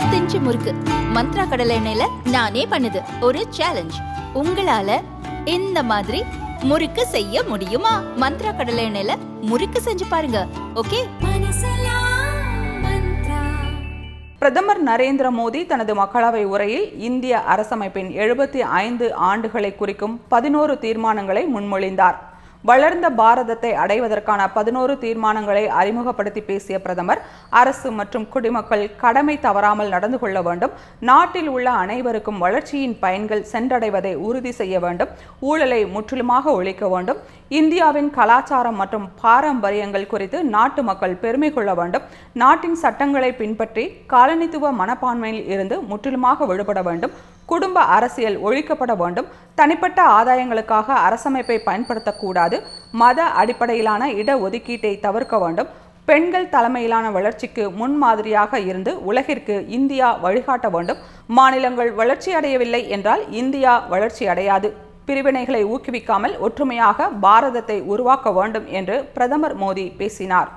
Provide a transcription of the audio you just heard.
100 முறுக்கு மந்த்ரா கடலை எண்ணெயில நானே பண்ணுது ஒரு சேலஞ்ச். உங்களால இந்த மாதிரி முறுக்கு செய்ய முடியுமா? மந்த்ரா கடலை எண்ணெயில முறுக்கு செஞ்சு பாருங்க. ஓகே. பிரதமர் நரேந்திர மோடி தனது மக்களவை உரையில் இந்திய அரசமைப்பின் 75 ஆண்டுகளை குறிக்கும் 11 தீர்மானங்களை முன்மொழிந்தார். வளர்ந்த பாரதத்தை அடைவதற்கான 11 தீர்மானங்களை அறிமுகப்படுத்தி பேசிய பிரதமர், அரசு மற்றும் குடிமக்கள் கடமை தவறாமல் நடந்து கொள்ள வேண்டும், நாட்டில் உள்ள அனைவருக்கும் வளர்ச்சியின் பயன்கள் சென்றடைவதை உறுதி செய்ய வேண்டும், ஊழலை முற்றிலுமாக ஒழிக்க வேண்டும், இந்தியாவின் கலாச்சாரம் மற்றும் பாரம்பரியங்கள் குறித்து நாட்டு மக்கள் பெருமை கொள்ள வேண்டும், நாட்டின் சட்டங்களை பின்பற்றி காலனித்துவ மனப்பான்மையில் இருந்து முற்றிலுமாக விடுபட வேண்டும், குடும்ப அரசியல் ஒழிக்கப்பட வேண்டும், தனிப்பட்ட ஆதாயங்களுக்காக அரசமைப்பை பயன்படுத்தக்கூடாது, மத அடிப்படையிலான இடஒதுக்கீட்டை தவிர்க்க வேண்டும், பெண்கள் தலைமையிலான வளர்ச்சிக்கு முன்மாதிரியாக இருந்து உலகிற்கு இந்தியா வழிகாட்ட வேண்டும், மாநிலங்கள் வளர்ச்சி அடையவில்லை என்றால் இந்தியா வளர்ச்சி அடையாது, பிரிவினைகளை ஊக்குவிக்காமல் ஒற்றுமையாக பாரதத்தை உருவாக்க வேண்டும் என்று பிரதமர் மோடி பேசினார்.